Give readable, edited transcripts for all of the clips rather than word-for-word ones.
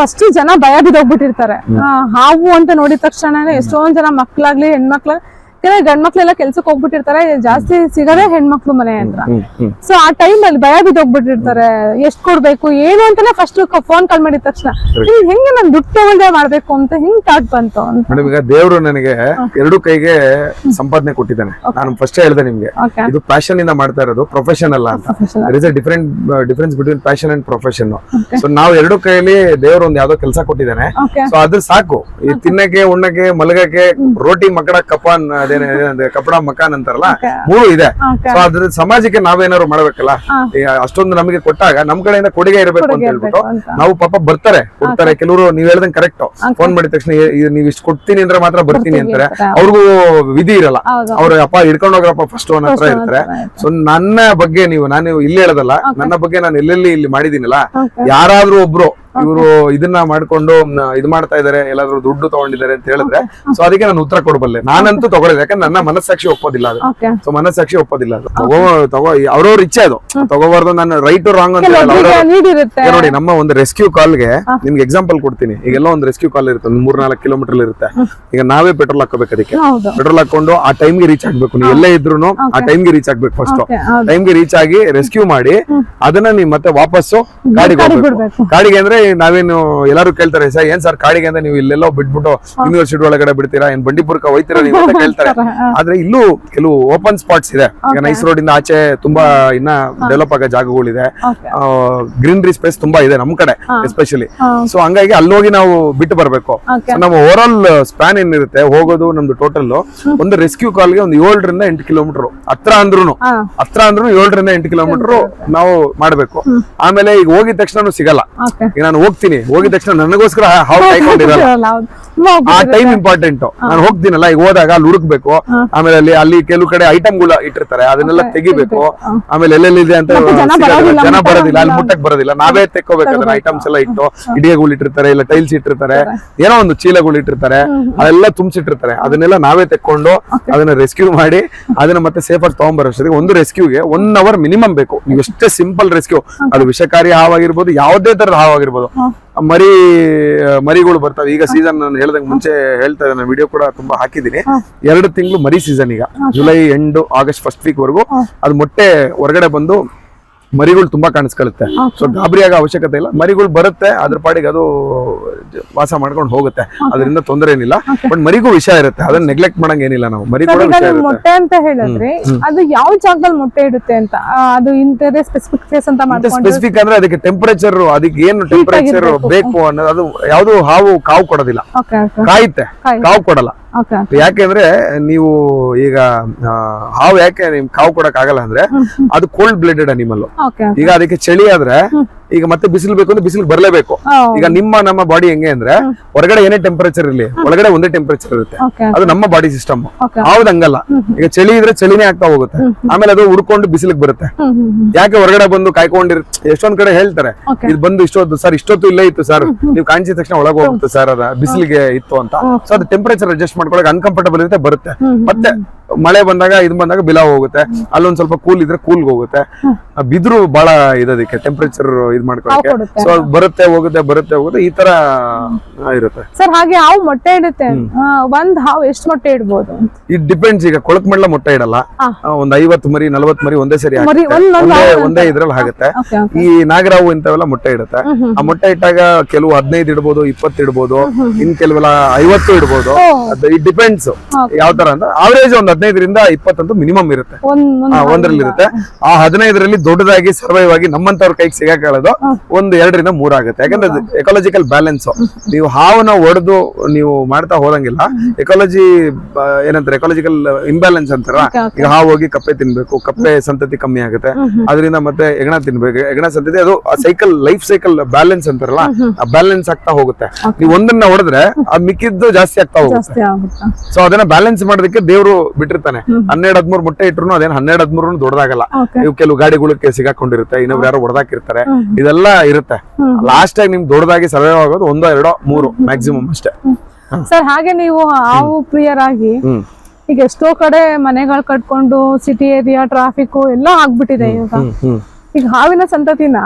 First ಜನ ಭಯ ಬಿದ್ದೋಗ್ಬಿಟ್ಟಿರ್ತಾರೆ. ಹಾವು ಅಂತ ನೋಡಿದ ತಕ್ಷಣ ಎಷ್ಟೊಂದ್ ಜನ ಮಕ್ಳಾಗ್ಲಿ ಹೆಣ್ಮಕ್ಳ ಕೆಲವು ಗಂಡ್ ಮಕ್ಳೆಲ್ಲ ಕೆಲ್ಸಕ್ಕೆ ಹೋಗ್ಬಿಟ್ಟಿರ್ತಾರೆ, ಜಾಸ್ತಿ ಸಿಗದೆ ಹೆಣ್ಮಕ್ಳು ಮನೆ ಹತ್ರ. ಸೊ ಆ ಟೈಮ್ ಅಲ್ಲಿ ಭಯ ಬಿದ್ದೋಗ್ಬಿಟ್ಟಿರ್ತಾರೆ, ಎಷ್ಟ್ ಕೊಡ್ಬೇಕು ಏನು ಅಂತಾನೆ ಫಸ್ಟ್ ಫೋನ್ ಕಾಲ್ ಮಾಡಿದ ತಕ್ಷಣ ಹೆಂಗೆ ನಾನು ದುಡ್ಡು ತಗೊಳ್ದೆ ಮಾಡ್ಬೇಕು ಅಂತ ಹಿಂಗ್ ಥಾಟ್ ಬಂತು ಅಂತ. ಮೇಡಮ್ ಈಗ ದೇವ್ರು ನನಗೆ ಎರಡು ಕೈಗೆ ಸಂಪಾದನೆ ಕೊಟ್ಟಿದ್ದಾನೆ. ನಾನು ಫಸ್ಟ್ ಹೇಳ್ದೆ ನಿಮ್ಗೆ, ಇದು ಪ್ಯಾಷನ್ ಇಂದ ಮಾಡ್ತಾ ಇರೋದು, ಪ್ರೊಫೆಷನ್ ಅಲ್ಲ ಅಂತ. There is a difference between passion and profession. So ನಾವು ಎರಡು ಕೈಯಲ್ಲಿ ದೇವ್ರು ಒಂದ್ ಯಾವ್ದೋ ಕೆಲಸ ಕೊಟ್ಟಿದ್ದಾನೆ. ಸೊ ಅದು ಸಾಕು, ಈ ತಿನ್ನಕ್ಕೆ ಉಣ್ಣಕ್ಕೆ ಮಲಗಕ್ಕೆ ರೋಟಿ ಮಕಡ ಕಪಾನ್ ಕಪಡ ಮಕಾನ್ ಅಂತಾರಲ್ಲ, ಮೂರು ಇದೆ. ಸೊ ಅದ್ರ ಸಮಾಜಕ್ಕೆ ನಾವೇನಾದ್ರು ಮಾಡ್ಬೇಕಲ್ಲ, ಅಷ್ಟೊಂದು ನಮಗೆ ಕೊಟ್ಟಾಗ ನಮ್ ಕಡೆಯಿಂದ ಕೊಡುಗೆ ಇರಬೇಕು ಅಂತ ಹೇಳ್ಬಿಟ್ಟು ನಾವು ಪಾಪ ಬರ್ತಾರೆ ಕೊಡ್ತಾರೆ. ಕೆಲವರು ನೀವ್ ಹೇಳ್ದಂಗೆ ಕರೆಕ್ಟ್, ಫೋನ್ ಮಾಡಿದ ತಕ್ಷಣ ನೀವ್ ಇಷ್ಟು ಕೊಡ್ತೀನಿ ಅಂದ್ರೆ ಮಾತ್ರ ಬರ್ತೀನಿ ಅಂತಾರೆ. ಅವ್ರಿಗೂ ವಿಧಿ ಇರಲ್ಲ, ಅವ್ರ ಅಪ್ಪ ಹಿಡ್ಕೊಂಡು ಹೋಗ್ರಪ್ಪ ಫಸ್ಟ್ ಅವನ ಹತ್ರ ಇರ್ತಾರೆ. ಸೊ ನನ್ನ ಬಗ್ಗೆ ನಾನು ಇಲ್ಲಿ ಹೇಳೋದಲ್ಲ, ನನ್ನ ಬಗ್ಗೆ ನಾನು ಎಲ್ಲೆಲ್ಲಿ ಇಲ್ಲಿ ಮಾಡಿದೀನಲ್ಲ, ಯಾರಾದ್ರೂ ಒಬ್ರು ಇವರು ಇದನ್ನ ಮಾಡ್ಕೊಂಡು ಇದು ಮಾಡ್ತಾ ಇದಾರೆ, ಎಲ್ಲಾದ್ರೂ ದುಡ್ಡು ತಗೊಂಡಿದ್ದಾರೆ ಅಂತ ಹೇಳಿದ್ರೆ ಸೊ ಅದಕ್ಕೆ ನಾನು ಉತ್ತರ ಕೊಡಬಲ್ಲೆ. ನಾನಂತೂ ತಗೊಳ್ಳಿದೆ, ಯಾಕಂದ್ರೆ ನನ್ನ ಮನಸ್ಸಾಕ್ಷಿ ಒಪ್ಪೋದಿಲ್ಲ ಅದು. ಸೊ ಮನಸ್ಸಾಕ್ಷಿ ಒಪ್ಪೋದಿಲ್ಲ ಅದು. ಅವ್ರವ್ರ ಇಚ್ಛೆ ಅದು ತಗೋಬಾರ್ದು. ನಾನು ರೈಟ್ ರಾಂಗ್ ಅಂತ ಹೇಳಲ್ಲ. ನೋಡಿ, ನಮ್ಮ ಒಂದು ರೆಸ್ಕ್ಯೂ ಕಾಲ್ಗೆ ನಿಮ್ಗೆ ಎಕ್ಸಾಂಪಲ್ ಕೊಡ್ತೀನಿ. ಈಗೆಲ್ಲ ಒಂದು ರೆಸ್ಕ್ಯೂ ಕಾಲ್ ಇರುತ್ತೆ, ಒಂದು 3-4 ಕಿಲೋಮೀಟರ್ ಇರುತ್ತೆ. ಈಗ ನಾವೇ ಪೆಟ್ರೋಲ್ ಹಾಕೋಬೇಕು, ಅದಕ್ಕೆ ಪೆಟ್ರೋಲ್ ಹಾಕೊಂಡು ಆ ಟೈಮ್ಗೆ ರೀಚ್ ಆಗ್ಬೇಕು. ನೀವು ಎಲ್ಲೇ ಇದ್ರು ಆ ಟೈಮ್ಗೆ ರೀಚ್ ಆಗ್ಬೇಕು. ಫಸ್ಟ್ ಟೈಮ್ಗೆ ರೀಚ್ ಆಗಿ ರೆಸ್ಕ್ಯೂ ಮಾಡಿ ಅದನ್ನ ನೀವು ಮತ್ತೆ ವಾಪಸ್ಸು ಗಾಡಿಗೆ ಹೋಗ್ಬೇಕು. ಗಾಡಿಗೆ ಅಂದ್ರೆ ನಾವೇನು ಎಲ್ಲಾರು ಕೇಳ್ತಾರೆ, ಸರ್ ಏನ್ ಸರ್ ಕಾಡಿಗೆ ಅಂದ್ರೆ ನೀವು ಇಲ್ಲೆಲ್ಲೋ ಬಿಟ್ಬಿಟ್ಟು ಯೂನಿವರ್ಸಿಟಿ ಒಳಗಡೆ ಬಿಡ್ತೀರಾ, ಏನ್ ಬಂಡೀಪುರಕ್ಕೆ ಹೋಯ್ತೀರಾ ನೀವು ಅಂತ ಕೇಳ್ತಾರೆ. ಆದ್ರೆ ಇಲ್ಲೂ ಕೆಲವು ಓಪನ್ ಸ್ಪಾಟ್ಸ್ ಇದೆ. ಈಗ ನೈಸ್ ರೋಡ್ ಇಂದ ಆಚೆ ತುಂಬಾ ಇನ್ನ ಡೆವಲಪ್ ಆಗೋ ಜಾಗಗಳಿದೆ, ಗ್ರೀನರಿ ಸ್ಪೇಸ್ ತುಂಬಾ ಇದೆ ನಮ್ ಕಡೆ ಎಸ್ಪೆಷಲಿ. ಸೊ ಹಂಗಾಗಿ ಅಲ್ಲೋಗಿ ನಾವು ಬಿಟ್ಟು ಬರ್ಬೇಕು. ನಮ್ಮ ಓವರ್ ಆಲ್ ಸ್ಪ್ಯಾನ್ ಏನಿರುತ್ತೆ ಹೋಗೋದು ನಮ್ದು ಟೋಟಲ್ ಒಂದು ರೆಸ್ಕ್ಯೂ ಕಾಲ್ಗೆ ಒಂದು 7ರಿಂದ 8 ಕಿಲೋಮೀಟರ್ ಹತ್ರ ಅಂದ್ರೂ 7ರಿಂದ 8 ಕಿಲೋಮೀಟರ್ ನಾವು ಮಾಡ್ಬೇಕು. ಆಮೇಲೆ ಈಗ ಹೋಗಿದ ತಕ್ಷಣ ಸಿಗಲ್ಲ. ಈಗ ನಾನು ಹೋಗ್ತೀನಿ, ಹೋಗಿದ ತಕ್ಷಣ ನನಗೋಸ್ಕರ ಹಾವು ಕಾಯ್ಕೊಂಡಿರಲ್ಲ. ಆ ಟೈಮ್ ಇಂಪಾರ್ಟೆಂಟ್. ನಾನು ಹೋಗ್ತೀನಲ್ಲ, ಈಗ ಹೋದಾಗ ಅಲ್ಲಿ ಹುಡುಕ್ಬೇಕು. ಆಮೇಲೆ ಅಲ್ಲಿ ಕೆಲವು ಕಡೆ ಐಟಮ್ಗಳು ಇಟ್ಟಿರ್ತಾರೆ, ಅದನ್ನೆಲ್ಲ ತೆಗಿಬೇಕು. ಆಮೇಲೆ ಎಲ್ಲೆಲ್ಲಿದೆ ಅಂತ ಜನ ಬರೋದಿಲ್ಲ, ಅಲ್ಲಿ ಮುಟ್ಟಕ್ ಬರೋದಿಲ್ಲ, ನಾವೇ ತೆಕ್ಕೋಬೇಕು ಅದನ್ನ. ಐಟಮ್ಸ್ ಎಲ್ಲ ಇಟ್ಟು ಇಡಿಗೆಗಳು ಇಟ್ಟಿರ್ತಾರೆ, ಇಲ್ಲ ಟೈಲ್ಸ್ ಇಟ್ಟಿರ್ತಾರೆ, ಏನೋ ಒಂದು ಚೀಲಗಳು ಇಟ್ಟಿರ್ತಾರೆ, ಅದೆಲ್ಲ ತುಂಬಿಸಿಟ್ಟಿರ್ತಾರೆ. ಅದನ್ನೆಲ್ಲ ನಾವೇ ತೆಕ್ಕೊಂಡು ಅದನ್ನ ರೆಸ್ಕ್ಯೂ ಮಾಡಿ ಅದನ್ನ ಮತ್ತೆ ಸೇಫ್ ಆಗಿ ತಗೊಂಡ್ಬರೋಷ್ಟೊತ್ತಿಗೆ ಒಂದು ರೆಸ್ಕ್ಯೂಗೆ 1 ಅವರ್ ಮಿನಿಮಮ್ ಬೇಕು. ನೀವು ಎಷ್ಟೇ ಸಿಂಪಲ್ ರೆಸ್ಕ್ಯೂ, ಅದು ವಿಷಕಾರಿ ಹಾವಾಗಿರ್ಬೋದು, ಯಾವುದೇ ತರದ ಹಾವಾಗಿರ್ಬೋದು. ಮರಿಗಳು ಬರ್ತವೆ. ಈಗ ಸೀಸನ್ ನಾನು ಹೇಳ್ದಂಗೆ ಮುಂಚೆ ಹೇಳ್ತಾ ಇದ್ದೆ, ನಾನು ವಿಡಿಯೋ ಕೂಡ ತುಂಬಾ ಹಾಕಿದ್ದೀನಿ. 2 ತಿಂಗಳು ಮರಿ ಸೀಸನ್. ಈಗ July end August first week ವರೆಗೂ ಅದು ಮೊಟ್ಟೆ ಹೊರಗಡೆ ಬಂದು ಮರಿಗಳು ತುಂಬಾ ಕಾಣಿಸ್ಕೊಳ್ಳುತ್ತೆ. ಸೊ ಗಾಬರಿ ಆಗೋ ಅವಶ್ಯಕತೆ ಇಲ್ಲ. ಮರಿಗಳು ಬರುತ್ತೆ, ಅದ್ರ ಪಾಡಿಗೆ ಅದು ವಾಸ ಮಾಡ್ಕೊಂಡು ಹೋಗುತ್ತೆ, ಅದರಿಂದ ತೊಂದರೆ ಏನಿಲ್ಲ. ಬಟ್ ಮರಿಗೂ ವಿಷಯ ಇರುತ್ತೆ, ಅದನ್ನ ನೆಗ್ಲೆಕ್ಟ್ ಮಾಡಂಗ ಏನಿಲ್ಲ. ನಾವು ಮರಿ ಕೂಡ ವಿಷಯ ಇರುತ್ತೆ. ಮೊಟ್ಟೆ ಅಂತ ಹೇಳಿದ್ರೆ ಅದು ಯಾವ ಜಾಗದಲ್ಲಿ ಮೊಟ್ಟೆ ಇಡುತ್ತೆ ಅಂತ, ಅದು ಇಂತದೇ ಸ್ಪೆಸಿಫಿಕ್ ಪ್ಲೇಸ್ ಅಂತ ಮಾಡ್ಕೊಂಡು ಸ್ಪೆಸಿಫಿಕ್ ಅಂದ್ರೆ ಅದಕ್ಕೆ ಟೆಂಪರೇಚರ್, ಅದಕ್ಕೆ ಏನು ಟೆಂಪರೇಚರ್ ಬೇಕು ಅನ್ನೋದು. ಅದು ಯಾವ್ದು ಹಾವು ಕಾವು ಕೊಡೋದಿಲ್ಲ, ಕಾಯುತ್ತೆ, ಕಾವು ಕೊಡಲ್ಲ. ಯಾಕೆಂದ್ರೆ ನೀವು ಈಗ ಹಾವು ಯಾಕೆ ನಿಮ್ ಕಾವು ಕೊಡಕ್ ಆಗಲ್ಲ ಅಂದ್ರೆ ಅದು ಕೋಲ್ಡ್ ಬ್ಲಡೆಡ್ ಅನಿಮಲ್. ಈಗ ಅದಕ್ಕೆ ಚಳಿ ಆದ್ರೆ ಈಗ ಮತ್ತೆ ಬಿಸಿಲು ಬೇಕು ಅಂದ್ರೆ ಬಿಸಿಲು ಬರ್ಲೇಬೇಕು. ಈಗ ನಮ್ಮ ಬಾಡಿ ಹೆಂಗೆ ಅಂದ್ರೆ ಹೊರಗಡೆ ಏನೇ ಟೆಂಪರೇಚರ್ ಇರ್ಲಿ, ಒಳಗಡೆ ಒಂದೇ ಟೆಂಪರೇಚರ್ ಇರುತ್ತೆ. ಅದು ನಮ್ಮ ಬಾಡಿ ಸಿಸ್ಟಮ್. ಹೌದು ಹಂಗಲ್ಲ. ಈಗ ಚಳಿ ಇದ್ರೆ ಚಳಿನೇ ಆಗ್ತಾ ಹೋಗುತ್ತೆ, ಆಮೇಲೆ ಅದು ಹುಡ್ಕೊಂಡು ಬಿಸಿಲಿಗೆ ಬರುತ್ತೆ. ಯಾಕೆ ಹೊರಗಡೆ ಬಂದು ಕಾಯ್ಕೊಂಡಿರುತ್ತೆ. ಎಷ್ಟೊಂದ್ ಕಡೆ ಹೇಳ್ತಾರೆ ಇದು ಬಂದು ಇಷ್ಟೊತ್ತು ಸರ್, ಇಷ್ಟೊತ್ತು ಇಲ್ಲೇ ಇತ್ತು ಸರ್, ನೀವು ಕಾಣಿಸಿದ ತಕ್ಷಣ ಒಳಗೆ ಹೋಗುತ್ತೆ ಸರ್, ಅದ ಬಿಸಿಲಿಗೆ ಇತ್ತು ಅಂತ. ಸೊ ಅದು ಟೆಂಪರೇಚರ್ ಅಡ್ಜಸ್ಟ್ ಮಾಡ್ಕೊಳಕ್ ಅನ್ಕಂಫರ್ಟಬಲ್ ಇರುತ್ತೆ, ಬರುತ್ತೆ. ಮತ್ತೆ ಮಳೆ ಬಂದಾಗ ಬಂದಾಗ ಬಿಲಾವ್ ಹೋಗುತ್ತೆ, ಅಲ್ಲೊಂದ್ ಸ್ವಲ್ಪ ಕೂಲ್ ಇದ್ರೆ ಕೂಲ್ಗೆ ಹೋಗುತ್ತೆ. ಬಿದ್ರು ಬಹಳ ಇದಕ್ಕೆ ಟೆಂಪರೇಚರ್ ಇದ್ ಮಾಡ್ಕೊಳಕ್ಕೆ. ಸೊ ಬರುತ್ತೆ ಹೋಗುತ್ತೆ, ಬರುತ್ತೆ ಹೋಗುತ್ತೆ, ಈ ತರ ಇರುತ್ತೆ ಸರ್. ಹಾಗೆ ಹಾವು ಮೊಟ್ಟೆ ಇಡುತ್ತೆ, ಒಂದ್ ಹಾವು ಎಷ್ಟು ಮೊಟ್ಟೆ ಇಡ್ಬೋದು? It depends. ಈಗ ಕೊಳಕ್ ಮಡ್ಲ ಮೊಟ್ಟೆ ಇಡಲ್ಲ, ಒಂದ್ 50 ಮರಿ 40 ಮರಿ ಒಂದೇ ಸರಿ ಒಂದೇ ಇದ್ರಲ್ಲಿ ಆಗುತ್ತೆ. ಈ ನಾಗರಾವು ಇಂಥವೆಲ್ಲ ಮೊಟ್ಟೆ ಇಡುತ್ತೆ. ಆ ಮೊಟ್ಟೆ ಇಟ್ಟಾಗ ಕೆಲವು 15 ಇಡ್ಬೋದು, 20 ಇಡ್ಬೋದು, ಇನ್ ಕೆಲವೆಲ್ಲ 50 ಇಡ್ಬೋದು. ಇಟ್ ಡಿಪೆಂಡ್ಸ್ ಯಾವ ತರ ಅಂತ. ಆವರೇಜ್ ಒಂದ್ 15ರಿಂದ 20 ಅಂತೂ ಮಿನಿಮಮ್ ಇರುತ್ತೆ, ಒಂದ್ರಲ್ಲಿ ಇರುತ್ತೆ. ಆ 15ರಲ್ಲಿ ದೊಡ್ಡದಾಗಿ ಸರ್ವೈವ್ ಆಗಿ ನಮ್ಮಂತವ್ರ ಕೈಗೆ ಸಿಗಾಕೊಳ್ಳೋದು ಒಂದು 2ರಿಂದ 3 ಆಗುತ್ತೆ. ಯಾಕಂದ್ರೆ ಎಕಾಲಜಿಕಲ್ ಬ್ಯಾಲೆನ್ಸ್. ನೀವು ಹಾವನ್ನ ಹೊಡೆದು ನೀವು ಮಾಡ್ತಾ ಹೋದಂಗಿಲ್ಲ, ಎಕಾಲಜಿ ಏನಂತಾರೆ, ಎಕಾಲಜಿಕಲ್ ಇಂಬ್ಯಾಲೆನ್ಸ್ ಅಂತಾರ. ಈಗ ಹಾವು ಹೋಗಿ ಕಪ್ಪೆ ತಿನ್ಬೇಕು, ಕಪ್ಪೆ ಸಂತತಿ ಕಮ್ಮಿ ಆಗುತ್ತೆ, ಅದರಿಂದ ಮತ್ತೆ ಹೆಗಣ ತಿನ್ಬೇಕು, ಹೆಗಣ ಸಂತತಿ, ಅದು ಸೈಕಲ್, ಲೈಫ್ ಸೈಕಲ್ ಬ್ಯಾಲೆನ್ಸ್ ಅಂತಾರಲ್ಲ, ಆ ಬ್ಯಾಲೆನ್ಸ್ ಆಗ್ತಾ ಹೋಗುತ್ತೆ. ನೀವು ಒಂದನ್ನ ಹೊಡೆದ್ರೆ ಆ ಮಿಕ್ಕಿದ್ದು ಜಾಸ್ತಿ ಆಗ್ತಾ ಹೋಗುತ್ತೆ. ಸೊ ಅದನ್ನ ಬ್ಯಾಲೆನ್ಸ್ ಮಾಡೋದಕ್ಕೆ ದೇವ್ರು ಬಿಟ್ಟಿರ್ತಾನೆ. 12-13 ಮೊಟ್ಟೆ ಇಟ್ರು ಅದೇನು 12-13 ದೊಡ್ಡದಾಗಲ್ಲ. ಇವು ಕೆಲವು ಗಾಡಿಗಳಿಗೆ ಸಿಗಾಕೊಂಡಿರುತ್ತೆ, ಇನ್ನೊಬ್ರು ಯಾರೋ ಹೊಡೆದಾಕಿರ್ತಾರೆ, ಇದೆಲ್ಲ ಇರುತ್ತೆ. ಲಾಸ್ಟ್ ಆಗಿ ನಿಮ್ಗೆ ದೊಡ್ಡದಾಗಿ ಸರ್ವೈವ್ ಆಗೋದು 1, 2, 3 ಮ್ಯಾಕ್ಸಿಮಮ್ ಅಷ್ಟೇ. ಸರ್ ಹಾಗೆ ನೀವು ಹಾವು ಪ್ರಿಯರಾಗಿ ಈಗ ಎಷ್ಟೋ ಕಡೆ ಮನೆಗಳು ಕಟ್ಕೊಂಡು ಸಿಟಿ ಏರಿಯಾ ಟ್ರಾಫಿಕ್ ಎಲ್ಲ ಆಗ್ಬಿಟ್ಟಿದೆ. ಈಗ ಈಗ ಹಾವಿನ ಸಂತತಿನ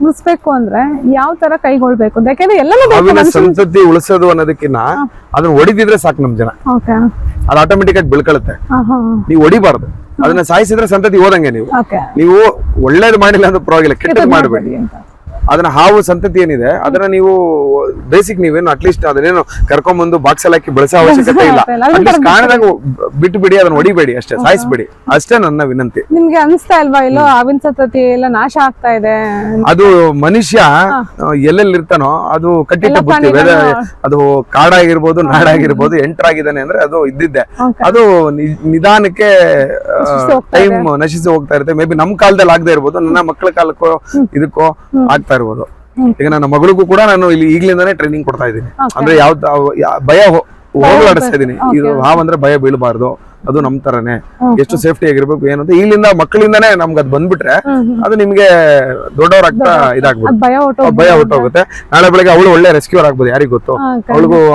ಉಳಿಸ್ಬೇಕು ಅಂದ್ರೆ ಯಾವ ತರ ಕೈಗೊಳ್ಬೇಕು ಅಂತ? ಯಾಕಂದ್ರೆ ಎಲ್ಲನೂ ಬೇಕು ಹಾವಿನ ಮನುಷ್ಯನಿಗೆ. ಸಂತತಿ ಉಳಿಸೋದು ಅನ್ನೋದಕ್ಕಿನ್ನ ಅದನ್ನ ಹೊಡಿದಿದ್ರೆ ಸಾಕು ನಮ್ ಜನ, ಓಕೆ ಅದು ಆಟೋಮೆಟಿಕ್ ಆಗಿ ಬೆಳ್ಕೊಳುತ್ತೆ. ನೀವು ಹೊಡಿಬಾರ್ದು, ಅದನ್ನ ಸಾಯಿಸಿದ್ರೆ ಸಂತತಿ ಹೋದಂಗೆ. ನೀವು ಒಳ್ಳೇದು ಮಾಡಿಲ್ಲ ಅಂದ್ರೆ ಪರವಾಗಿಲ್ಲ, ಕೆಟ್ಟದ್ದು ಮಾಡಬೇಡಿ. ಅದನ್ನ ಹಾವು ಸಂತತಿ ಏನಿದೆ ಅದನ್ನ ನೀವು ಬೇಸಿಕ್ ನೀವೇನು ಅಟ್ಲೀಸ್ಟ್ ಅದನ್ನೇನು ಕರ್ಕೊಂಡ್ಬಂದು ಬಾಕ್ಸ್ ಅಲ್ಲಿ ಹಾಕಿ ಬೆಳೆಸೋ ಅವಶ್ಯಕತೆ ಇಲ್ಲ. ಅಟ್ಲೀಸ್ಟ್ ಕಾಣದಾಗ ಬಿಟ್ಟು ಬಿಡಿ, ಅದನ್ನ ಹೊಡಿಬೇಡಿ ಅಷ್ಟೇ, ಸಾಯಿಸ್ಬೇಡಿ ಅಷ್ಟೇ ನನ್ನ ವಿನಂತಿ. ನಿಮ್ಗೆ ಅನಿಸ್ತಾ ಇಲ್ವಾ ಇಲ್ಲೋ ಹಾವಿನ ಸಂತತಿ ಎಲ್ಲ ನಾಶ ಆಗ್ತಾ ಇದೆ? ಅದು ಮನುಷ್ಯ ಎಲ್ಲೆಲ್ಲಿ ಇರ್ತಾನೋ ಅದು ಕಟ್ಟಿಟ್ಟ ಬುತ್ತಿ, ಅದು ಕಾಡಾಗಿರ್ಬೋದು ನಾಡಾಗಿರ್ಬೋದು ಎಂಟ್ರಾಗಿದ್ದಾನೆ ಅಂದ್ರೆ ಅದು ಇದ್ದಿದ್ದೆ. ಅದು ನಿಧಾನಕ್ಕೆ ಟೈಮ್ ನಶಿಸಿ ಹೋಗ್ತಾ ಇರುತ್ತೆ. ಮೇ ಬಿ ನಮ್ ಕಾಲದಲ್ಲಿ ಆಗದೆ ಇರ್ಬೋದು, ನನ್ನ ಮಕ್ಕಳ ಕಾಲಕ್ಕೋ ಇದಕ್ಕೋ ಆಗ್ತಾ ಇರ್ಬೋದು. ಈಗ ನನ್ನ ಮಗಳಿಗೂ ಕೂಡ ನಾನು ಇಲ್ಲಿ ಈಗ್ಲಿಂದಾನೇ ಟ್ರೈನಿಂಗ್ ಕೊಡ್ತಾ ಇದ್ದೀನಿ. ಅಂದ್ರೆ ಭಯ ಹೋಗಲಾಡಿಸ್ತಾ ಇದೀನಿ. ಇದು ಹಾವಂದ್ರೆ ಭಯ ಬೀಳಬಾರ್ದು, ಅದು ನಮ್ ತರನೇ ಎಷ್ಟು ಸೇಫ್ಟಿ ಆಗಿರ್ಬೇಕು ಏನು ಅಂತ ಈಗಲಿಂದ ಮಕ್ಕಳಿಂದಾನೇ ನಮ್ಗೆ ಅದ್ ಬಂದ್ಬಿಟ್ರೆ ಅದು ನಿಮ್ಗೆ ದೊಡ್ಡವರಾಗ್ತಾ ಇದಾಗ್ಬಿಡುತ್ತೆ, ಭಯ ಹೊಟ್ಟೋಗುತ್ತೆ. ನಾಳೆ ಬೆಳಗ್ಗೆ ಅವಳು ಒಳ್ಳೆ ರೆಸ್ಕ್ಯೂರ್ ಆಗ್ಬೋದು, ಯಾರಿಗ್ ಗೊತ್ತು.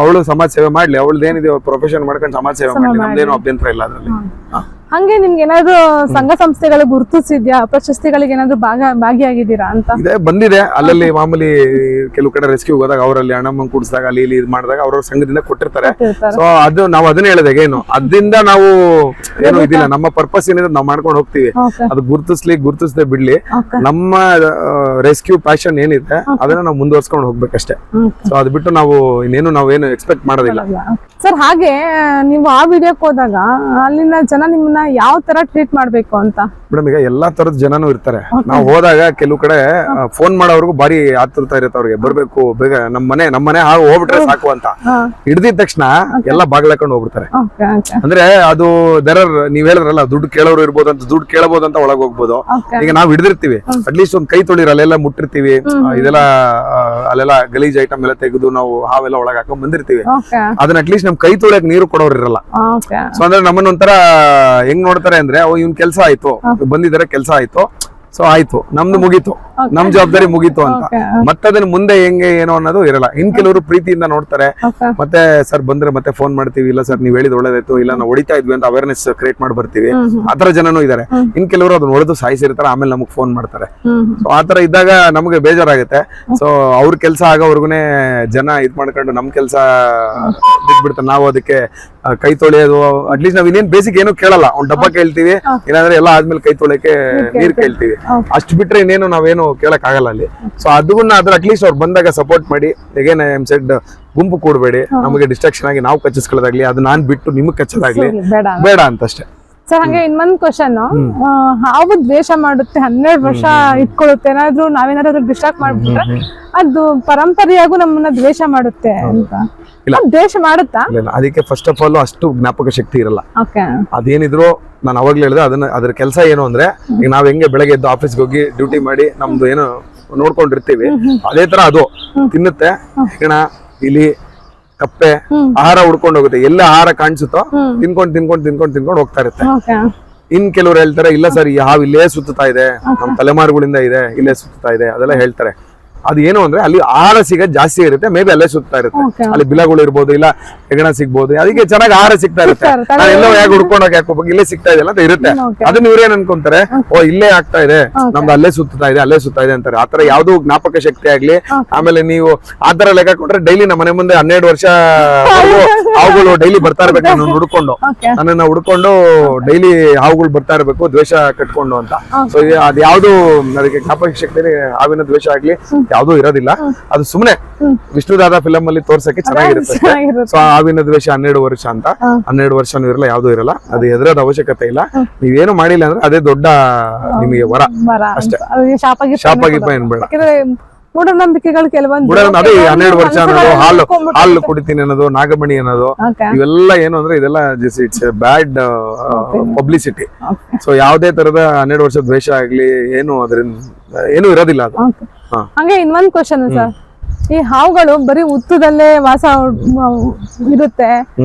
ಅವಳು ಸಮಾಜ ಸೇವೆ ಮಾಡ್ಲಿ, ಅವಳದ್ದು ಏನಿದೆ ಪ್ರೊಫೆಷನ್ ಮಾಡ್ಕೊಂಡು ಸಮಾಜ ಸೇವೆ ಮಾಡ್ಲಿ, ನಮ್ದೇನು ಅಭ್ಯಂತರ ಇಲ್ಲ ಅದ್ರಲ್ಲಿ. ಹಂಗೆ ನಿಮ್ಗೆ ಏನಾದ್ರು ಸಂಘ ಸಂಸ್ಥೆಗಳು ಗುರುತಿಸಿದ್ಯಾ, ಪ್ರಶಸ್ತಿಗಳಿಗೆ ಏನಾದ್ರು ಭಾಗಿಯಾಗಿದ್ದೀರಾ ಅಂತ? ಇದೆ, ಬಂದಿದೆ. ಅಲ್ಲಲ್ಲಿ ಮಾಮೂಲಿ ಕೆಲವು ಕಡೆ ರೆಸ್ಕ್ಯೂ ಹೋದಾಗ ಅವರಲ್ಲಿ ಹಣಮ್ಮ ಕೂಡಿಸಿದಾಗ ಅಲ್ಲಿ ಇಲ್ಲಿ ಇದು ಮಾಡಿದಾಗ ಅವ್ರ ಸಂಘದಿಂದ ಕೊಟ್ಟಿರ್ತಾರೆ. ಸೊ ಅದು ನಾವು ಅದನ್ನ ಹೇಳಿದಾಗ ಏನು ಅದರಿಂದ ನಾವು ಏನು ಇದಿಲ್ಲ, ನಮ್ಮ ಪರ್ಪಸ್ ಏನಿದೆ ನಾವು ಮಾಡ್ಕೊಂಡು ಹೋಗ್ತೀವಿ. ಅದು ಗುರುತಿಸದೆ ಬಿಡ್ಲಿ, ನಮ್ಮ ರೆಸ್ಕ್ಯೂ ಪ್ಯಾಷನ್ ಏನಿದೆ ಅದನ್ನ ನಾವು ಮುಂದುವರ್ಸ್ಕೊಂಡು ಹೋಗ್ಬೇಕಷ್ಟೇ. ಸೊ ಅದ್ ಬಿಟ್ಟು ನಾವೇನು ಎಕ್ಸ್ಪೆಕ್ಟ್ ಮಾಡೋದಿಲ್ಲ. ಸರ್ ಹಾಗೆ ನೀವು ಆ ವಿಡಿಯೋಕ್ ಹೋದಾಗ ಅಲ್ಲಿನ ಜನ ನಿಮ್ಮನ್ನ ಯಾವ ತರ ಟ್ರೀಟ್ ಮಾಡ್ಬೇಕು ಅಂತ? ಮೇಡಮ್ ಈಗ ಎಲ್ಲಾ ತರದ ಜನನು ಇರ್ತಾರೆ. ನಾವು ಹೋದಾಗ ಕೆಲವು ಕಡೆ ಫೋನ್ ಮಾಡೋರ್ಗು ಬಾರಿ ಆತುರ್ತಾ ಇರುತ್ತೆ, ಅವ್ರಿಗೆ ಬರ್ಬೇಕು ಬೇಗ ನಮ್ಮನೆ ಹೋಗ್ಬಿಟ್ರೆ ಸಾಕು ಅಂತ. ಹಿಡ್ದಿದ ತಕ್ಷಣ ಎಲ್ಲ ಬಾಗ್ಲಾಕೊಂಡು ಹೋಗ್ಬಿಡ್ತಾರೆ. ಅಂದ್ರೆ ಅದು ನೀವ್ ಹೇಳಿದ್ರಲ್ಲ ದುಡ್ಡು ಕೇಳೋರು ಇರ್ಬೋದು ಅಂತ, ದುಡ್ಡು ಕೇಳಬಹುದು ಅಂತ ಒಳಗ್ ಹೋಗ್ಬೋದು. ಈಗ ನಾವ್ ಹಿಡಿದಿರ್ತೀವಿ, ಅಟ್ಲೀಸ್ಟ್ ಒಂದ್ ಕೈ ತೊಳಿರ ಅಲ್ಲೆಲ್ಲ ಮುಟ್ಟಿರ್ತೀವಿ, ಇದೆಲ್ಲ ಅಲ್ಲೆಲ್ಲ ಗಲೀಜ್ ಐಟಮ್ ಎಲ್ಲ ತೆಗೆದು ನಾವು ಹಾವೆಲ್ಲ ಒಳಗ್ ಹಾಕೊಂಡ್ ಬಂದಿರ್ತೀವಿ. ಅದನ್ನ ಅಟ್ಲೀಸ್ಟ್ ನಮ್ ಕೈ ತೊಳಿಯಕ್ ನೀರು ಕೊಡೋರು ಇರಲ್ಲ. ಸೊ ಅಂದ್ರೆ ನಮ್ಮನ್ನ ಒಂಥರ ಹೆಂಗ್ ನೋಡ್ತಾರೆ ಅಂದ್ರೆ ಇವ್ನ್ ಕೆಲ್ಸ ಆಯ್ತು, ಬಂದಿದ್ದಾರೆ ಕೆಲ್ಸ ಆಯ್ತು, ಸೊ ಆಯ್ತು ನಮ್ದು ಮುಗೀತು, ನಮ್ ಜವಾಬ್ದಾರಿ ಮುಗೀತು ಅಂತ. ಮತ್ತದನ್ನ ಮುಂದೆ ಹೆಂಗೆ ಏನೋ ಅನ್ನೋದು ಇರಲ್ಲ. ಇನ್ ಕೆಲವರು ಪ್ರೀತಿಯಿಂದ ನೋಡ್ತಾರೆ, ಮತ್ತೆ ಸರ್ ಬಂದ್ರೆ ಮತ್ತೆ ಫೋನ್ ಮಾಡ್ತೀವಿ, ಇಲ್ಲ ಸರ್ ನೀವ್ ಹೇಳಿದ್ ಒಳ್ಳೇದಾಯ್ತು, ಇಲ್ಲ ನಾವು ಹೊಡಿತಾ ಇದ್ವಿ ಅಂತ ಅವೇರ್ನೆಸ್ ಕ್ರಿಯೇಟ್ ಮಾಡಿ ಬರ್ತೀವಿ. ಆತರ ಜನನೂ ಇದಾರೆ. ಇನ್ ಕೆಲವರು ಅದನ್ನ ಹೊಡೆದು ಸಾಯಿಸಿರ್ತಾರೆ, ಆಮೇಲೆ ನಮಗ್ ಫೋನ್ ಮಾಡ್ತಾರೆ. ಸೊ ಆತರ ಇದ್ದಾಗ ನಮ್ಗೆ ಬೇಜಾರಾಗುತ್ತೆ. ಸೊ ಅವ್ರ ಕೆಲ್ಸ ಆಗೋವರ್ಗುನೇ ಜನ ಇದ್ ಮಾಡ್ಕೊಂಡು ನಮ್ ಕೆಲ್ಸ ಬಿಟ್ಬಿಡ್ತಾರೆ. ನಾವು ಅದಕ್ಕೆ ಕೈ ತೊಳೆಯೋದು ಅಟ್ಲೀಸ್ಟ್ ನಾವ್ ಇನ್ನೇನ್ ಬೇಸಿಕ್ ಏನು ಕೇಳಲ್ಲ, ಒಂದ್ ಡಬ್ಬ ಕೇಳ್ತೀವಿ, ಇಲ್ಲಾಂದ್ರೆ ಎಲ್ಲ ಆದ್ಮೇಲೆ ಕೈ ತೊಳೆಯಕ್ಕೆ ನೀರ್ ಕೇಳ್ತೀವಿ. ಅಷ್ಟು ಬಿಟ್ರೆ ಇನ್ನೇನು ನಾವೇನು ಕೇಳಕ್ ಆಗಲ್ಲ ಅಲ್ಲಿ. ಸೊ ಅದನ್ನ ಅಟ್ಲೀಸ್ಟ್ ಅವ್ರು ಬಂದಾಗ ಸಪೋರ್ಟ್ ಮಾಡಿ. ಅಗೇನ್ ಐ ಆಮ್ ಸೆಡ್, ಗುಂಪು ಕೂಡಬೇಡಿ, ನಮಗೆ ಡಿಸ್ಟ್ರಾಕ್ಷನ್ ಆಗಿ ನಾವು ಕಚ್ಚಿಸ್ಕೊಳ್ಳೋದಾಗ್ಲಿ, ಅದು ನಾನ್ ಬಿಟ್ಟು ನಿಮಗ್ ಕಚ್ಚೋದಾಗ್ಲಿ ಬೇಡ ಅಂತ ಅಷ್ಟೇ. ಸರ್ ಹಂಗೆ ಇನ್ನೊಂದ್ ಕ್ವಶನ್, ಹಾವು ದ್ವೇಷ ಮಾಡುತ್ತೆ, 12 ವರ್ಷ ಇಟ್ಕೊಳ್ಳುತ್ತೆ, ಏನಾದ್ರು ನಾವೇನಾದ್ರು ಡಿಸ್ಟ್ರಾಕ್ಟ್ ಮಾಡ್ಬಿಟ್ರೆ ಅದು ಪರಂಪರೆಯಾಗೂ ನಮ್ಮನ್ನ ದ್ವೇಷ ಮಾಡುತ್ತೆ ಅಂತ. ದ್ವೇಷ ಮಾಡುತ್ತಾ? ಅದಕ್ಕೆ ಫಸ್ಟ್ ಆಫ್ ಆಲ್ ಅಷ್ಟು ಜ್ಞಾಪಕ ಶಕ್ತಿ ಇರಲ್ಲ. ಅದೇನಿದ್ರು ನಾನು ಅವಾಗ್ಲೇ ಹೇಳಿದೆ, ಅದ್ರ ಕೆಲಸ ಏನು ಅಂದ್ರೆ, ಈಗ ನಾವ್ ಹೆಂಗೆ ಬೆಳಗ್ಗೆ ಎದ್ದು ಆಫೀಸ್ಗೆ ಹೋಗಿ ಡ್ಯೂಟಿ ಮಾಡಿ ನಮ್ದು ಏನು ನೋಡ್ಕೊಂಡಿರ್ತೀವಿ, ಅದೇ ತರ ಅದು ತಿನ್ನುತ್ತೆ. ಹೆಣ, ಇಲಿ, ಕಪ್ಪೆ ಆಹಾರ ಹುಡ್ಕೊಂಡು ಹೋಗುತ್ತೆ. ಎಲ್ಲ ಆಹಾರ ಕಾಣಿಸುತ್ತೋ ತಿನ್ಕೊಂಡು ಹೋಗ್ತಾ ಇರುತ್ತೆ. ಇನ್ ಕೆಲವ್ರು ಹೇಳ್ತಾರೆ, ಇಲ್ಲ ಸರ್ ಈ ಹಾವು ಇಲ್ಲೇ ಸುತ್ತಾ ಇದೆ, ನಮ್ ತಲೆಮಾರುಗಳಿಂದ ಇದೆ, ಇಲ್ಲೇ ಸುತ್ತಾ ಇದೆ, ಅದೆಲ್ಲ ಹೇಳ್ತಾರೆ. ಅದು ಏನು ಅಂದ್ರೆ ಅಲ್ಲಿ ಆಹಾರ ಸಿಗೋದು ಜಾಸ್ತಿ ಇರುತ್ತೆ, ಮೇ ಬಿ ಅಲ್ಲೇ ಸುತ್ತಾ ಇರುತ್ತೆ. ಅಲ್ಲಿ ಬಿಲಗಳು ಇರ್ಬೋದು, ಇಲ್ಲ ಹೆಗಣ ಸಿಗ್ಬೋದು, ಅದಕ್ಕೆ ಚೆನ್ನಾಗಿ ಆಹಾರ ಸಿಗ್ತಾ ಇರುತ್ತೆ. ಎಲ್ಲೋ ಯಾಕೆ ಹುಡ್ಕೊಂಡೋಗಿ ಯಾಕೆ ಹೋಗ್ಬೇಕು, ಇಲ್ಲೇ ಸಿಗ್ತಾ ಇದೆ ಅಂತ ಇರುತ್ತೆ. ಅದನ್ನ ಇವ್ರೇನ್ ಅನ್ಕೊಂತಾರೆ, ಓ ಇಲ್ಲೇ ಆಗ್ತಾ ಇದೆ, ನಮ್ದು ಅಲ್ಲೇ ಸುತ್ತಾ ಇದೆ ಅಂತಾರೆ. ಆತರ ಯಾವ್ದು ಜ್ಞಾಪಕ ಶಕ್ತಿ ಆಗ್ಲಿ. ಆಮೇಲೆ ನೀವು ಆತರ ಲೆಕ್ಕ ಕೊಟ್ರೆ ಡೈಲಿ ನಮ್ಮ ಮನೆ ಮುಂದೆ 12 ವರ್ಷ ಹಾವುಗಳು ಡೈಲಿ ಬರ್ತಾ ಇರ್ಬೇಕು. ನಾನು ನನ್ನನ್ನ ಹುಡ್ಕೊಂಡು ಡೈಲಿ ಹಾವುಗಳು ಬರ್ತಾ ಇರ್ಬೇಕು, ದ್ವೇಷ ಕಟ್ಕೊಂಡು ಅಂತ. ಸೊ ಅದ್ ಯಾವ್ದು ಅದಕ್ಕೆ ಜ್ಞಾಪಕ ಶಕ್ತಿ, ಹಾವಿನ ದ್ವೇಷ ಆಗ್ಲಿ ಯಾವ್ದು ಇರೋದಿಲ್ಲ. ಅದು ಸುಮ್ನೆ ವಿಷ್ಣುದಾದ ಫಿಲಮ್ ಅಲ್ಲಿ ತೋರ್ಸಕ್ಕೆ ಚೆನ್ನಾಗಿರುತ್ತೆ. ಸೊ ಹಾವಿನ ದ್ವೇಷ 12 ವರ್ಷ ಅಂತ, 12 ವರ್ಷನೂ ಇರಲ್ಲ, ಯಾವ್ದು ಇರಲ್ಲ. ಅದು ಹೆದರೋದ್ ಅವಶ್ಯಕತೆ ಇಲ್ಲ. ನೀವೇನು ಮಾಡಿಲ್ಲ ಅಂದ್ರೆ ಅದೇ ದೊಡ್ಡ ನಿಮಗೆ ವರ ಅಷ್ಟೇ. ಶಾಪ ಗೀಪ ಏನ್ ಬೇಡ. ಮೂಢನಂಬಿಕೆಗಳು ಕೆಲವೊಂದು ಅದೇ 12 ವರ್ಷ ಅನ್ನೋದು, ಹಾಲು ಕುಡಿತೀನಿ ಅನ್ನೋದು, ನಾಗಮಣಿ ಅನ್ನೋದು, ಇವೆಲ್ಲ ಏನು ಅಂದ್ರೆ ಇದೆಲ್ಲ it's a bad publicity. So ಯಾವ್ದೇ ತರದ 12 ವರ್ಷ ದ್ವೇಷ ಆಗ್ಲಿ ಏನು ಅದರಿಂದ ಏನು ಇರೋದಿಲ್ಲ ಅದು. ಹಂಗೆ ಇನ್ನೊಂದ್ ಕ್ವಶನ್ ಸರ್, ಈ ಹಾವುಗಳು ಬರೀ ಹುತ್ತದಲ್ಲೇ ವಾಸ ಇರುತ್ತೆ,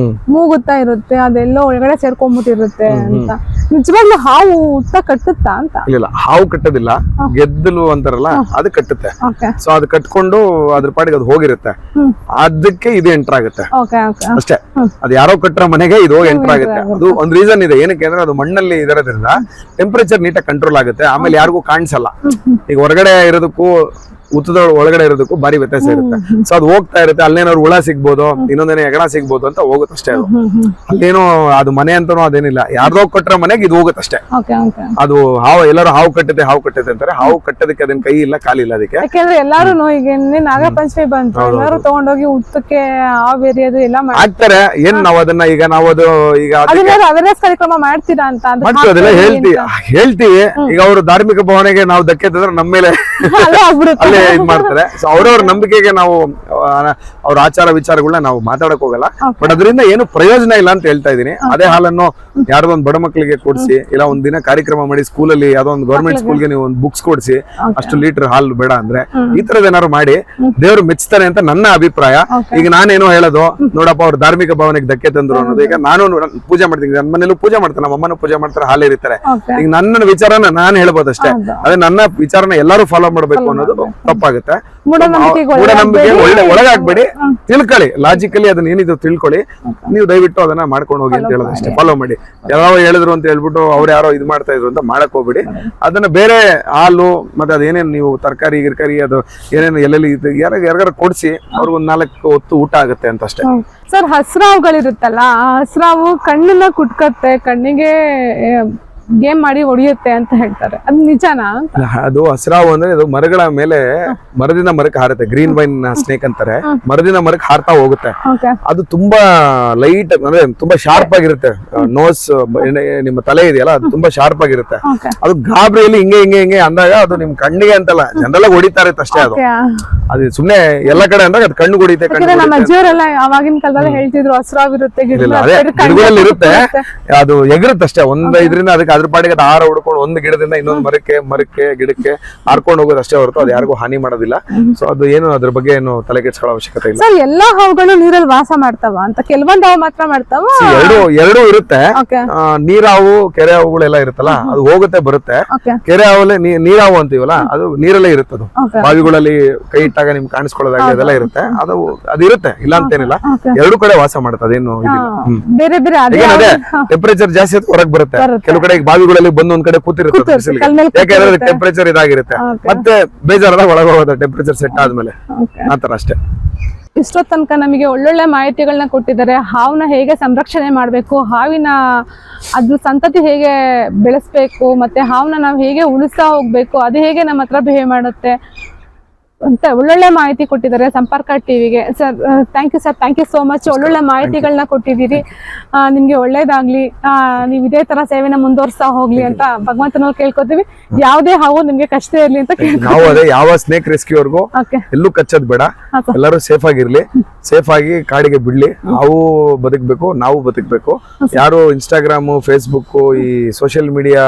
ಮೂಗುತ್ತಾ ಇರುತ್ತೆ, ಅದೆಲ್ಲೋ ಒಳಗಡೆ ಸೇರ್ಕೊಂಡ್ಬಿಟ್ಟಿರುತ್ತೆ ಅಂತ. ನಿಜವಾಗ್ಲೂ ಹಾವು ಉತ್ತ ಕಟ್ಟುತ್ತಾ ಅಂತ? ಇಲ್ಲ ಹಾವು ಕಟ್ಟೋದಿಲ್ಲ, ಗೆದ್ದಲು ಅಂತಾರಲ್ಲ ಅದು ಕಟ್ಟುತ್ತೆ. ಓಕೆ ಸೊ ಅದು ಕಟ್ಕೊಂಡು ಅದ್ರ ಪಾಡಿಗೆ ಅದು ಹೋಗಿರುತ್ತೆ, ಅದಕ್ಕೆ ಇದು ಎಂಟರ್ ಆಗುತ್ತೆ ಓಕೆ ಓಕೆ ಅಷ್ಟೇ. ಅದು ಯಾರೋ ಕಟ್ಟರ ಮನೆಗೆ ಇದು ಹೋಗಿ ಎಂಟರ್ ಆಗುತ್ತೆ. ಅದು ಒಂದ್ ರೀಸನ್ ಇದೆ, ಏನಕ್ಕೆ ಅಂದ್ರೆ ಅದು ಮಣ್ಣಲ್ಲಿ ಇರೋದ್ರಿಂದ ಟೆಂಪರೇಚರ್ ನೀಟಾಗಿ ಕಂಟ್ರೋಲ್ ಆಗುತ್ತೆ, ಆಮೇಲೆ ಯಾರಿಗೂ ಕಾಣಿಸಲ್ಲ. ಈಗ ಹೊರಗಡೆ ಇರೋದಕ್ಕೂ ಉತ್ತದ ಒಳಗಡೆ ಇರೋದಕ್ಕೂ ಭಾರಿ ವ್ಯತ್ಯಾಸ ಇರುತ್ತೆ. ಸೊ ಅದು ಹೋಗ್ತಾ ಇರುತ್ತೆ, ಅಲ್ಲೇನಾದ್ರು ಹುಳ ಸಿಗ್ಬೋದು, ಇನ್ನೊಂದೇನೋ ಎಗಣ ಸಿಗ್ಬೋದು ಅಂತ ಹೋಗುತ್ತೆ ಅಷ್ಟೇ. ಅದು ಅಲ್ಲೇನೋ ಅದು ಮನೆ ಅಂತಾನೋ ಅದೇನಿಲ್ಲ, ಯಾರ್ದೋ ಕಟ್ಟರ ಮನೆಗೆ ಇದು ಹೋಗುತ್ತೆ ಅಷ್ಟೇ. Okay okay. ಅದು ಹಾವು ಎಲ್ಲರೂ ಹಾವು ಕಟ್ಟುತ್ತೆ ಅಂತಾರೆ, ಹಾವು ಕಟ್ಟೋದಕ್ಕೆ ಅದನ್ನ ಕೈ ಇಲ್ಲ ಕಾಲಿ ಇಲ್ಲ ಅದಕ್ಕೆ. ಯಾಕೆಂದ್ರೆ ಎಲ್ಲಾರು ಈಗ ನಾಗರ ಪಂಚಮಿ ಬಂತು, ಎಲ್ಲಾರು ತಗೊಂಡೋಗಿ ಉತ್ತಕ್ಕೆ ಹಾವು ಎರಿಯೋದು ಎಲ್ಲ ಆಗ್ತಾರೆ. ಏನ್ ನಾವ್ ಅದನ್ನ ಈಗ ನಾವು ಅದು ಈಗ ಅವೇರ್ನೆಸ್ ಕಾರ್ಯಕ್ರಮ ಮಾಡ್ತೀರಾ ಅಂತ ಮಾಡ್ತೀವಿ, ಅದೆಲ್ಲ ಹೇಳ್ತೀವಿ. ಈಗ ಅವರು ಧಾರ್ಮಿಕ ಭಾವನೆಗೆ ನಾವು ಧಕ್ಕೆ ತಂದ್ರೆ ನಮ್ಮ ಮೇಲೆ ಅಲ್ಲೇ ಇದ್ ಮಾಡ್ತಾರೆ. ಸೊ ಅವ್ರವ್ರ ನಂಬಿಕೆಗೆ ನಾವು ಅವ್ರ ಆಚಾರ ವಿಚಾರಗಳನ್ನ ನಾವು ಮಾತಾಡಕ್ ಹೋಗಲ್ಲ. ಬಟ್ ಅದರಿಂದ ಏನು ಪ್ರಯೋಜನ ಇಲ್ಲ ಅಂತ ಹೇಳ್ತಾ ಇದೀನಿ. ಅದೇ ಹಾಲನ್ನು ಯಾರ್ದೋ ಒಂದು ಬಡ ಮಕ್ಕಳಿಗೆ ಕೊಡ್ಸಿ, ಇಲ್ಲ ಒಂದ್ ದಿನ ಕಾರ್ಯಕ್ರಮ ಮಾಡಿ ಸ್ಕೂಲಲ್ಲಿ ಯಾವ್ದೋ ಒಂದು ಗೌರ್ಮೆಂಟ್ ಸ್ಕೂಲ್ಗೆ ನೀವು ಒಂದು ಬುಕ್ಸ್ ಕೊಡ್ಸಿ, ಅಷ್ಟು ಲೀಟರ್ ಹಾಲು ಬೇಡ ಅಂದ್ರೆ ಈ ತರದ್ ಏನಾದ್ರು ಮಾಡಿ ದೇವ್ರು ಮೆಚ್ತಾರೆ ಅಂತ ನನ್ನ ಅಭಿಪ್ರಾಯ. ಈಗ ನಾನೇನೋ ಹೇಳೋದು, ನೋಡಪ್ಪ ಅವ್ರ ಧಾರ್ಮಿಕ ಭಾವನೆಗೆ ಧಕ್ಕೆ ತಂದ್ರು ಅನ್ನೋದು. ಈಗ ನಾನು ಪೂಜೆ ಮಾಡ್ತೀನಿ, ನನ್ನ ಮನೇಲೂ ಪೂಜೆ ಮಾಡ್ತಾರೆ, ನಮ್ಮ ಅಮ್ಮನೂ ಪೂಜೆ ಮಾಡ್ತಾರೆ, ಹಾಲು ಇರ್ತಾರೆ. ಈಗ ನನ್ನ ವಿಚಾರನ ನಾನು ಹೇಳ್ಬೋದು ಅಷ್ಟೇ. ಅದೇ ನನ್ನ ವಿಚಾರನ ಎಲ್ಲರೂ ಫಾಲೋ ಮಾಡ್ಬೇಕು ಅನ್ನೋದು ತಪ್ಪಾಗುತ್ತೆ. ಮೂಢನಂಬಿಕೆ ಒಳಗಾಗ್ಬೇಡಿ, ತಿಳ್ಕೊಳ್ಳಿ, ಲಾಜಿಕಲಿ ಅದನ್ನ ಏನಿದು ತಿಳ್ಕೊಳ್ಳಿ. ನೀವು ದಯವಿಟ್ಟು ಅದನ್ನ ಮಾಡ್ಕೊಂಡು ಹೋಗಿ ಅಂತ ಹೇಳೋದು ಅಷ್ಟೇ. ಫಾಲೋ ಮಾಡಿ. ಯಾರೋ ಹೇಳಿದ್ರು ಅಂತ ಹೇಳ್ಬಿಟ್ಟು ಅವ್ರು ಯಾರೋ ಇದು ಮಾಡ್ತಾ ಇದ್ರು ಅಂತ ಮಾಡಕ್ ಹೋಗ್ಬಿಡಿ. ಅದನ್ನ ಬೇರೆ ಹಾಲು ಮತ್ತೆ ಅದೇನೇನು ನೀವು ತರಕಾರಿ ಗಿರ್ಕಾರಿ ಅದು ಏನೇನು ಎಲ್ಲೆಲ್ಲಿ ಯಾರಿಗಾರ ಕೊಡ್ಸಿ ಅವ್ರಿಗೆ ಒಂದ್ 4 ಹೊತ್ತು ಊಟ ಆಗುತ್ತೆ ಅಂತ ಅಷ್ಟೇ. ಸರ್, ಹಸ್ರಾವುಗಳಿರುತ್ತಲ್ಲ, ಆ ಹಸ್ರಾವು ಕಣ್ಣನ್ನ ಕುಟ್ಕತ್ತೆ, ಕಣ್ಣಿಗೆ ಗೇಮ್ ಮಾಡಿ ಹೊಡಿಯುತ್ತೆ ಅಂತ ಹೇಳ್ತಾರೆ, ಅದು ನಿಜಾನಾ? ಅದು ಹಸ್ರಾವು ಅಂದ್ರೆ ಅದು ಮರಗಳ ಮೇಲೆ, ಮರದಿಂದ ಮರಕ್ಕೆ ಹಾರುತ್ತೆ. ಗ್ರೀನ್ ವೈನ್ ಸ್ನೇಕ್ ಅಂತಾರೆ. ಮರದಿಂದ ಮರಕ್ಕೆ ಹಾರ್ತಾ ಹೋಗುತ್ತೆ. ಅದು ತುಂಬಾ ಲೈಟ್ ಅಂದ್ರೆ ತುಂಬಾ ಶಾರ್ಪ್ ಆಗಿರುತ್ತೆ. ನೋಸ್ ನಿಮ್ಮ ತಲೆ ಇದೆಯಲ್ಲ, ಅದು ತುಂಬಾ ಶಾರ್ಪ್ ಆಗಿರುತ್ತೆ. ಅದು ಗಾಬರಿಯಲ್ಲಿ ಹಿಂಗೆ ಅಂದಾಗ ಅದು ನಿಮ್ ಕಣ್ಣಿಗೆ ಅಂತಲ್ಲ, ಜನರಲ್ ಆಗಿ ಹೊಡಿತಾ ಇರುತ್ತೆ ಅಷ್ಟೇ. ಅದು ಸುಮ್ನೆ ಎಲ್ಲ ಕಡೆ ಅಂದಾಗ ಅದು ಕಣ್ಣು ಹೊಡಿತೆ. ನಮ್ಮ ಅಜ್ಜಿಯವರೆಲ್ಲ ಅವಾಗಿನ ಕಾಲದಲ್ಲಿ ಹೇಳ್ತಿದ್ರು ಹಸ್ರಾವ್ ಇರುತ್ತೆ, ಗಿಡಗಳಲ್ಲಿ ಇರುತ್ತೆ, ಅದು ಎಗರುತ್ತೆ ಅಷ್ಟೇ. ಒಂದ್ ಇದರಿಂದ ಅದಕ್ಕೆ ಅದ್ರ ಪಾಡಿಗೆ ಅದು ಹಾರ ಹುಡ್ಕೊಂಡು ಒಂದು ಗಿಡದಿಂದ ಇನ್ನೊಂದು ಮರಕ್ಕೆ ಗಿಡಕ್ಕೆ ಹಾರ್ಕೊಂಡು ಹೋಗೋದು ಅಷ್ಟೇ ಹೊರತು ಅದು ಯಾರಿಗೂ ಹಾನಿ ಮಾಡೋದಿಲ್ಲ. ಸೊ ಅದು ಏನು ಅದ್ರ ಬಗ್ಗೆ ಏನು ತಲೆ ಕೆಡಿಸ್ಕೊಳ್ಳೋ ಅವಶ್ಯಕತೆ ಇಲ್ಲ. ಸರ್, ಎಲ್ಲಾ ಹಾವುಗಳು ನೀರಲ್ಲಿ ವಾಸ ಮಾಡ್ತಾವ ಅಂತ? ಕೆಲವೊಂದು ಹಾವು ಮಾತ್ರ ಮಾಡ್ತಾವ? ಎರಡು ಇರುತ್ತೆ. ನೀರಾವು, ಕೆರೆ ಹಾವುಗಳೆಲ್ಲ ಇರುತ್ತಲ್ಲ, ಅದು ಹೋಗುತ್ತೆ ಬರುತ್ತೆ. ಕೆರೆ ಹಾವಲ್ಲಿ ನೀರಾವು ಅಂತೀವಲ್ಲ, ಅದು ನೀರಲ್ಲೇ ಇರುತ್ತೆ. ಅದು ಬಾವಿಗಳಲ್ಲಿ ಕೈ ಇಟ್ಟಾಗ ನಿಮ್ಗೆ ಕಾಣಿಸ್ಕೊಳ್ಳೋದಾಗ ಅದೆಲ್ಲ ಇರುತ್ತೆ. ಅದು ಇರುತ್ತೆ, ಇಲ್ಲ ಅಂತೇನಿಲ್ಲ. ಎರಡು ಕಡೆ ವಾಸ ಮಾಡುತ್ತೆ, ಅದೇನು ಬೇರೆ ಬೇರೆ. ಅದೇ ಟೆಂಪರೇಚರ್ ಜಾಸ್ತಿ ಆಯ್ತು ಹೊರಗೆ ಬರುತ್ತೆ. ಕೆಲವು ಕಡೆ ಬಾವಿಗಳಲ್ಲಿ ಬಂದು ಒಂದ್ ಕಡೆ ಕೂತಿರುತ್ತೆ ಯಾಕಂದ್ರೆ ಟೆಂಪರೇಚರ್ ಇದಾಗಿರುತ್ತೆ. ಮತ್ತೆ ಬೇಜಾರಾದಾಗ ಒಳಗೆ ಹೋಗೋದು ಟೆಂಪರೇಚರ್ ಸೆಟ್ ಆದ್ಮೇಲೆ, ಆತರ ಅಷ್ಟೇ. ಇಷ್ಟೋ ತನಕ ನಮಗೆ ಒಳ್ಳೊಳ್ಳೆ ಮಾಹಿತಿಗಳನ್ನ ಕೊಟ್ಟಿದ್ದಾರೆ. ಹಾವನ್ನ ಹೇಗೆ ಸಂರಕ್ಷಣೆ ಮಾಡಬೇಕು, ಹಾವಿನ ಅದ್ರ ಸಂತತಿ ಹೇಗೆ ಬೆಳೆಸ್ಬೇಕು, ಮತ್ತೆ ಹಾವನ್ನ ನಾವು ಹೇಗೆ ಉಳಿಸ್ತಾ ಹೋಗ್ಬೇಕು, ಅದು ಹೇಗೆ ನಮ್ಮ ಹತ್ರ ಬಿಹೇವ್ ಮಾಡುತ್ತೆ ಅಂತ ಒಳ್ಳೊಳ್ಳೆ ಮಾಹಿತಿ ಕೊಟ್ಟಿದ್ದಾರೆ ಸಂಪರ್ಕ ಟಿವಿಗೆ. Sir, thank you sir, thank you so much. ಒಳ್ಳೊಳ್ಳೆ ಮಾಹಿತಿಗಳನ್ನ ಕೊಟ್ಟಿದ್ದೀರಿ. ನಿಮ್ಗೆ ಒಳ್ಳೇದಾಗ್ಲಿ, ನೀವು ಇದೇ ತರ ಸೇವೆನ ಮುಂದುವರ್ಸ್ತಾ ಹೋಗ್ಲಿ ಅಂತ ಭಗವಂತನವ್ರು ಕೇಳ್ಕೊತೀವಿ. ಯಾವುದೇ ಹಾವು ನಿಮ್ಗೆ ಕಷ್ಟ ಇರ್ಲಿ ಅಂತ ನಾವು ಅದೇ ಯಾವ ಸ್ನೇಕ್ ರೆಸ್ಕ್ಯೂರ್ಗೂ ಎಲ್ಲೂ ಕಚ್ಚೋದ್ ಬೇಡ, ಎಲ್ಲರೂ ಸೇಫ್ ಆಗಿರ್ಲಿ, ಸೇಫ್ ಆಗಿ ಕಾಡಿಗೆ ಬಿಡ್ಲಿ. ನಾವು ಬದುಕ್ಬೇಕು, ನಾವು ಬದುಕ್ಬೇಕು. ಯಾರು ಇನ್ಸ್ಟಾಗ್ರಾಮ್, ಫೇಸ್ಬುಕ್, ಈ ಸೋಷಿಯಲ್ ಮೀಡಿಯಾ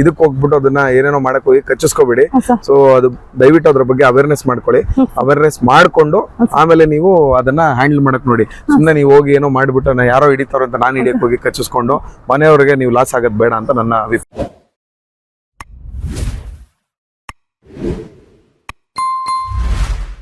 ಇದಕ್ಕೆ ಹೋಗ್ಬಿಟ್ಟು ಅದನ್ನ ಏನೇನೋ ಮಾಡಕ್ ಹೋಗಿ ಕಚ್ಚಿಸ್ಕೋಬೇಡಿ. ಸೊ ಅದು ದಯವಿಟ್ಟು ಅದ್ರ ಬಗ್ಗೆ ಅವೇರ್ನೆಸ್ ಮಾಡ್ಕೊಳ್ಳಿ. ಅವೇರ್ನೆಸ್ ಮಾಡ್ಕೊಂಡು ಆಮೇಲೆ ನೀವು ಅದನ್ನ ಹ್ಯಾಂಡಲ್ ಮಾಡಕ್ ನೋಡಿ. ಸುಮ್ನೆ ನೀವು ಹೋಗಿ ಏನೋ ಮಾಡ್ಬಿಟ್ಟು ಯಾರೋ ಹಿಡಿತಾರ ಅಂತ ನಾನು ಹಿಡಿಯಕ್ ಹೋಗಿ ಕಚ್ಚಿಸ್ಕೊಂಡು ಮನೆಯವ್ರಿಗೆ ನೀವು ಲಾಸ್ ಆಗೋದ್ ಬೇಡ ಅಂತ ನನ್ನ ಅಭಿಪ್ರಾಯ.